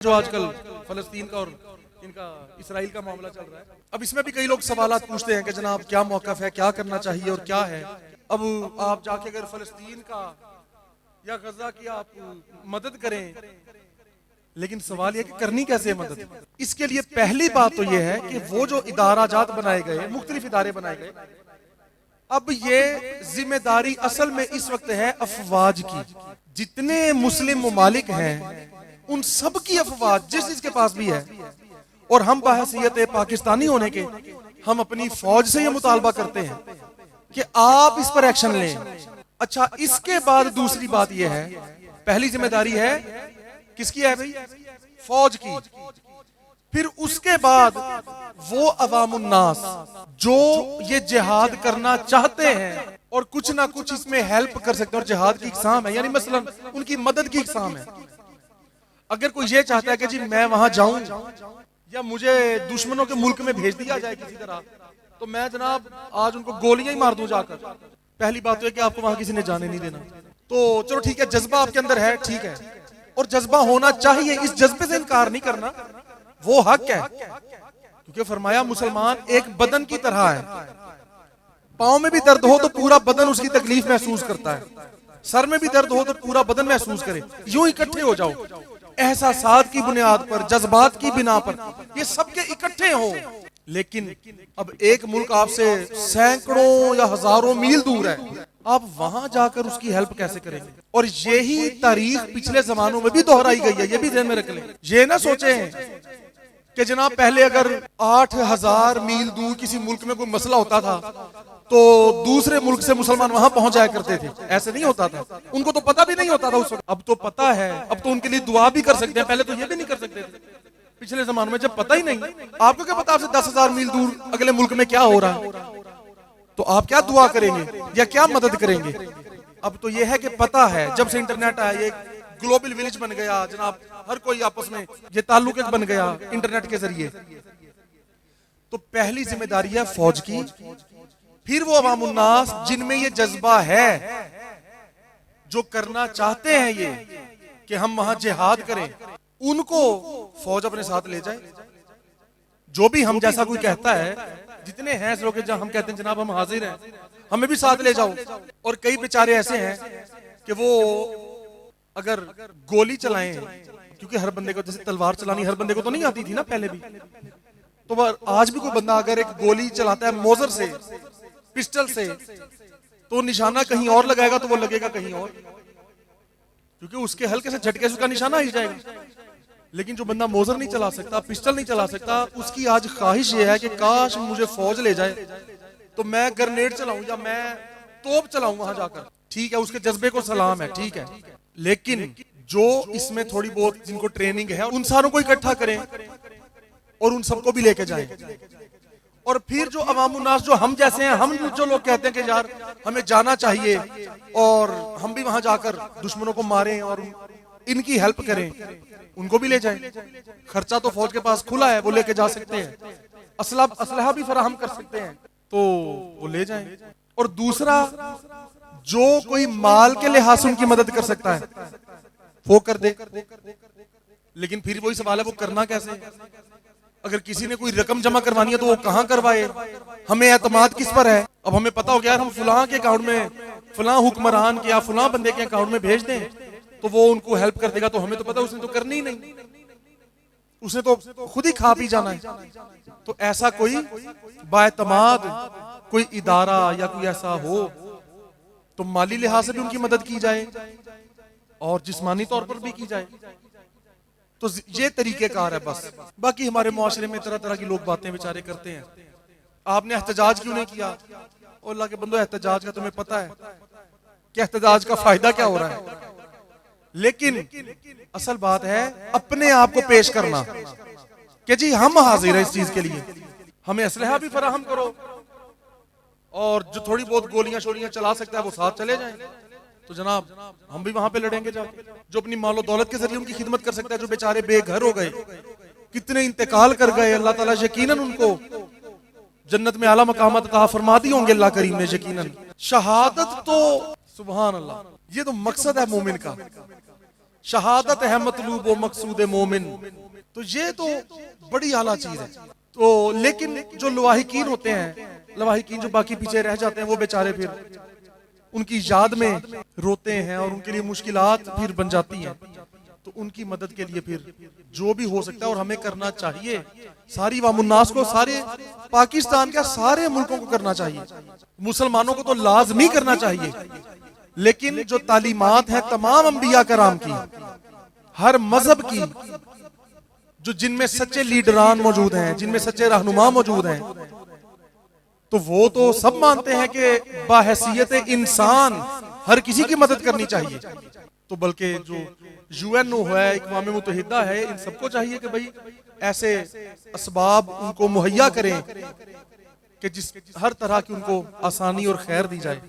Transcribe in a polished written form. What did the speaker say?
जो आजकल फलस्तीन का और इनका इसराइल का मामला चल रहा है। अब इसमें भी कई लोग सवालात पूछते हैं कि जनाब क्या मौक़िफ़ है, क्या करना चाहिए और क्या है। अब आप जाके अगर फलस्तीन का या गजा की आप मदद करें, लेकिन सवाल यह कि करनी कैसे है मदद। इसके लिए पहली बात तो यह है कि वो जो इदाराजात बनाए गए, मुख्तलिफ इदारे बनाए गए, अब ये जिम्मेदारी असल में इस वक्त है अफवाज की। जितने मुस्लिम ममालिक हैं उन सब की अफवाज जिस जिसके पास भी है, और हम बहसीयत पाकिस्तानी होने के हम अपनी फौज से ये मुतालबा करते हैं कि आप इस पर एक्शन लें। अच्छा, इसके बाद दूसरी बात यह है, पहली जिम्मेदारी है किसकी है भाई? फौज की। फिर उसके बाद वो अवामुन्नास जो ये जिहाद करना चाहते हैं और कुछ ना कुछ इसमें हेल्प कर सकते हैं, और जिहाद की इकसाम है, यानी मसलन उनकी मदद की इकसाम है। अगर कोई ये चाहता है कि जी मैं वहां जाऊं या मुझे दुश्मनों के मुल्क में भेज दिया जाए किसी तरह, तो मैं जनाब आज उनको गोलियां ही मार दूं जाकर। पहली बात तो है कि आपको वहां किसी ने जाने नहीं देना। तो चलो ठीक है, जज्बा आपके अंदर है, ठीक है, और जज्बा होना चाहिए, इस जज्बे से इनकार नहीं करना, वो हक है। क्योंकि फरमाया मुसलमान एक बदन की तरह है, पांव में भी दर्द हो तो पूरा बदन उसकी तकलीफ महसूस करता है, सर में भी दर्द हो तो पूरा बदन महसूस करे। यूं इकट्ठे हो जाओ, एहसासात की बुनियाद पर, जज्बात की बिना पर, ये सबके इकट्ठे हो। लेकिन अब एक मुल्क आपसे सैकड़ों या हजारों मील दूर है, आप वहां जाकर उसकी हेल्प कैसे करेंगे? और यही तारीख पिछले जमानों में भी दोहराई गई है, ये भी ध्यान में रख लें। ये ना सोचे कि जनाब पहले अगर 8000 मील दूर किसी मुल्क में कोई मसला होता था तो दूसरे मुल्क से मुसलमान वहां पहुंच जाया करते थे, ऐसे नहीं होता था। उनको तो पता भी नहीं होता था उस वक्त, अब तो पता है, अब तो उनके लिए दुआ भी कर सकते हैं, पहले तो ये भी नहीं कर सकते थे पिछले जमानों में, जब पता ही नहीं। आपको क्या पता आपसे 10,000 मील दूर अगले मुल्क में क्या हो रहा है, तो आप क्या दुआ करेंगे या क्या मदद करेंगे? अब तो यह है कि पता है, जब से इंटरनेट आया, ये ग्लोबल विलेज बन गया जनाब, हर कोई आपस में ये ताल्लुक बन गया इंटरनेट के जरिए। तो पहली जिम्मेदारी है फौज की। फिर वो अवामुन्नास जिनमें ये जज्बा है, जो करना चाहते हैं ये कि हम वहां जिहाद करें, उनको फौज अपने साथ ले जाए। जो भी हम जैसा कोई कहता है, जितने हैं लोग जहां हम कहते हैं जनाब हम हाजिर हैं, हमें भी साथ ले जाओ। और कई बेचारे ऐसे हैं कि वो अगर गोली चलाएं, क्योंकि हर बंदे को, जैसे तलवार चलानी हर बंदे को तो नहीं आती थी ना पहले भी, तो आज भी कोई बंदा अगर एक गोली चलाता है मोजर से, पिस्टल से, तो निशाना कहीं और लगाएगा तो वो लगेगा कहीं और, क्योंकि उसके हल्के से झटके से उसका निशाना ही जाएगा। लेकिन जो बंदा मोजर नहीं चला सकता, पिस्टल नहीं चला सकता, उसकी आज ख्वाहिश ये है कि काश मुझे फौज ले जाए तो मैं ग्रेनेड चलाऊं या मैं तोप चलाऊं वहां जाकर। ठीक है, उसके जज्बे को सलाम है, ठीक है, लेकिन जो इसमें थोड़ी बहुत जिनको ट्रेनिंग है उन सारों को इकट्ठा करें और उन सबको भी लेके जाएं। और फिर जो अवामुन्नास जो हम जैसे हैं, हम जो लोग कहते हैं कि यार हमें जाना चाहिए और हम भी वहां जाकर दुश्मनों को मारें और इनकी हेल्प करें, उनको भी ले जाएं। खर्चा तो फौज के पास खुला है, वो लेके जा सकते हैं, असलहा भी फराहम कर सकते हैं, तो वो ले जाएं। और दूसरा, जो कोई माल के लिहाज से उनकी मदद कर सकता है वो कर दे। लेकिन फिर वही सवाल है, वो करना कैसे? अगर किसी ने कोई रकम जमा करवानी है तो वो कहां करवाए? हमें एतमाद किस पर है? अब हमें पता हो गया हम फलां के अकाउंट में, फलां हुक्मरान के या फलां बंदे के अकाउंट में भेज दें तो वो उनको हेल्प कर देगा, तो हमें तो पता उसने तो करनी ही नहीं, उसने तो खुद ही खा पी जाना है। तो ऐसा कोई बाएतमाद कोई इदारा या कोई ऐसा हो तो माली लिहाज से भी उनकी मदद की जाए और जिस्मानी तौर पर भी की जाए। तो ये तरीकेकार है बस। बाकी हमारे मुआशरे में तरह तरह की लोग बातें बेचारे करते हैं। आपने एहतजाज क्यों नहीं किया? और अल्लाह के बंदो, एहतजाज का तुम्हें पता है कि एहतजाज का फायदा क्या हो रहा है? लेकिन असल बात है अपने आप को पेश करना कि जी हम हाजिर हैं इस चीज के लिए, हमें असलहा भी फराहम करो, और जो थोड़ी बहुत गोलियां शोलियां चला सकता है वो साथ चले जाएं, तो जनाब हम भी वहां पे लड़ेंगे जाके। जो अपनी मालो दौलत के जरिए उनकी खिदमत कर सकता है, जो बेचारे बेघर हो गए, कितने इंतकाल कर गए, अल्लाह ताला यकीनन उनको जन्नत में आला मकामात अता फरमा दी होंगे अल्लाह करीम ने यकीनन। शहादत तो सुभान अल्लाह, ये तो मकसद है मोमिन का। शहादत है मतलूब व मकसूद मोमिन। तो ये तो बड़ी आला चीज है। तो लेकिन जो लवाहिकीन होते हैं, लवाहिकीन जो बाकी पीछे रह जाते हैं, वो बेचारे फिर उनकी याद में रोते हैं और उनके लिए मुश्किलात फिर बन जाती हैं। तो उनकी मदद के लिए फिर जो भी हो सकता है और हमें करना चाहिए, सारी वामुन्नास को, सारे पाकिस्तान के सारे मुल्कों को करना चाहिए। मुसलमानों को तो लाजमी करना चाहिए, लेकिन जो तालीमात है तमाम अंबिया कराम की, हर मजहब की, जो जिनमें सच्चे लीडरान मौजूद हैं, जिनमें सच्चे रहनुमा मौजूद हैं, तो वो तो सब मानते हैं कि बाहैसियत इंसान हर किसी की मदद करनी चाहिए। तो बल्कि जो यूएनओ है, इक़वाम मुत्तहिदा है, इन सबको चाहिए कि भाई ऐसे असबाब उनको मुहैया करें कि जिस हर तरह की उनको आसानी और खैर दी जाए।